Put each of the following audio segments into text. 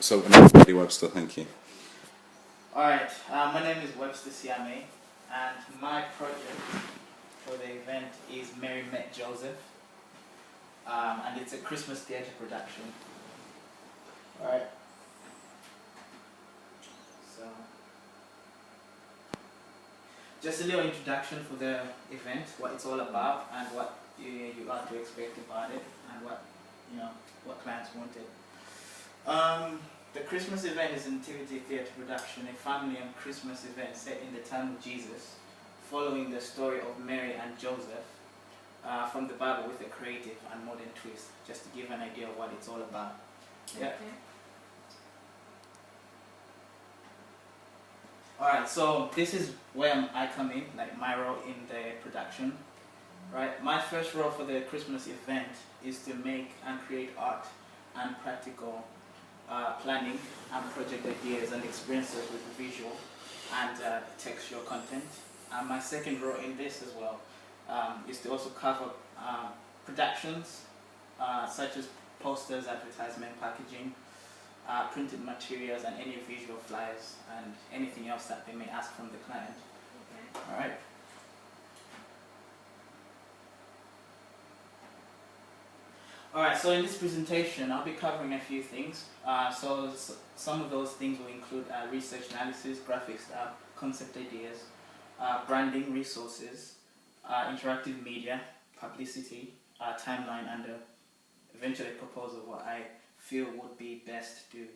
So whenever you're ready, Webster, thank you. Alright, my name is Webster1, and my project for the event is Mary Met Joseph, and it's a Christmas theatre production. Alright, so just a little introduction for the event, what it's all about, and what you are to expect about it, and what clients wanted. The Christmas event is a nativity theatre production, a family and Christmas event set in the time of Jesus, following the story of Mary and Joseph from the Bible with a creative and modern twist, just to give an idea of what it's all about. Yeah. Okay. Alright, so this is where I come in, like my role in the production. Right, my first role for the Christmas event is to make and create art and practical planning and project ideas and experiences with visual and textual content. And my second role in this as well is to also cover productions such as posters, advertisement, packaging, printed materials, and any visual flyers and anything else that they may ask from the client. Okay. All right. Alright, so in this presentation I'll be covering a few things. So some of those things will include research analysis, graphic style, concept ideas, branding resources, interactive media, publicity, timeline, and eventually a proposal of what I feel would be best to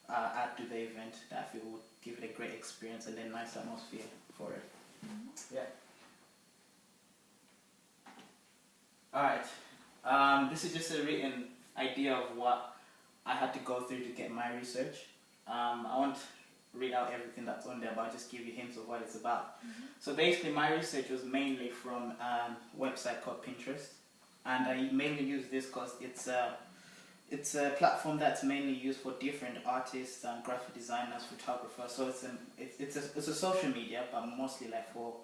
add to the event that I feel would give it a great experience and a nice atmosphere for it. Mm-hmm. Yeah. Alright. This is just a written idea of what I had to go through to get my research. I won't read out everything that's on there, but I'll just give you hints of what it's about. Mm-hmm. So basically my research was mainly from a website called Pinterest, and I mainly use this because it's a platform that's mainly used for different artists and graphic designers, photographers. So it's a social media, but mostly like for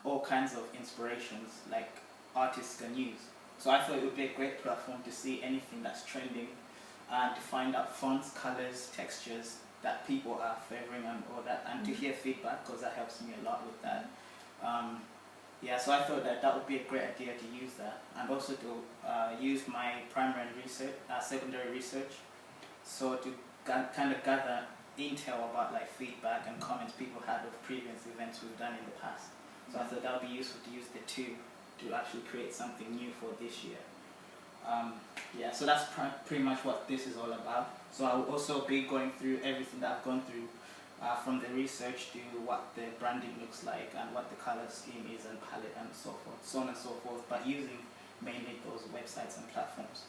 all kinds of inspirations like artists can use. So I thought it would be a great platform to see anything that's trending and to find out fonts, colors, textures that people are favoring and all that, and to hear feedback, because that helps me a lot with that. Yeah, so I thought that would be a great idea to use that, and also to use my primary research, secondary research, so to kind of gather intel about like feedback and comments people had of previous events we've done in the past. So I thought that would be useful to use the two to actually create something new for this year. Yeah, so that's pretty much what this is all about. So I will also be going through everything that I've gone through from the research to what the branding looks like and what the color scheme is and palette and so forth, so on and so forth, but using mainly those websites and platforms.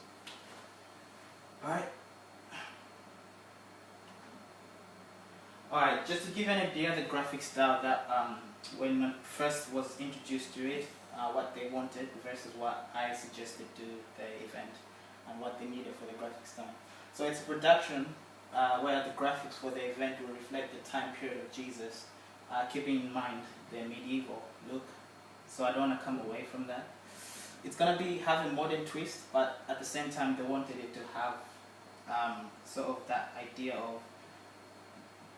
Alright. Alright, just to give an idea of the graphic style that when I first was introduced to it, what they wanted versus what I suggested to the event and what they needed for the graphic style. So it's a production where the graphics for the event will reflect the time period of Jesus, keeping in mind the medieval look. So I don't want to come away from that. It's going to have a modern twist, but at the same time they wanted it to have sort of that idea of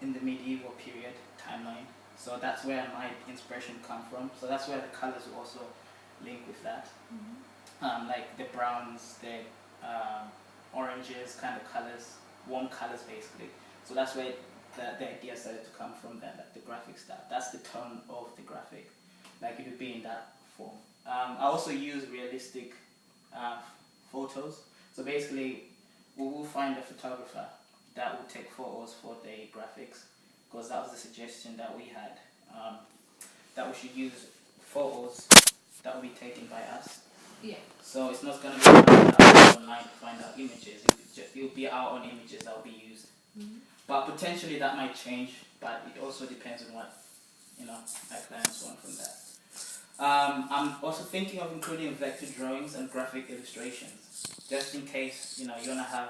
in the medieval period timeline. So that's where my inspiration comes from. So that's where the colors will also link with that. Mm-hmm. Like the browns, the oranges, kind of colors, warm colors basically. So that's where the idea started to come from then, like the graphic style. That's the tone of the graphic, like it would be in that form. I also use realistic photos. So basically we will find a photographer that will take photos for the graphics, because that was the suggestion that we had, that we should use photos that will be taken by us. Yeah. So it's not going to be online to find out images. It will be our own images that will be used. Mm-hmm. But potentially that might change, but it also depends on what our clients want from that. I'm also thinking of including vector drawings and graphic illustrations, just in case you want to have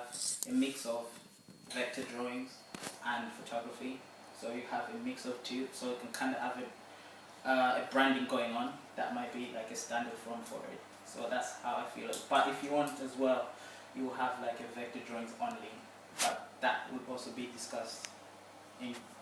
a mix of vector drawings and photography. So you have a mix of two, so you can kind of have a branding going on that might be like a standard form for it. So that's how I feel. But if you want as well, you will have like a vector drawings only. But also be discussed in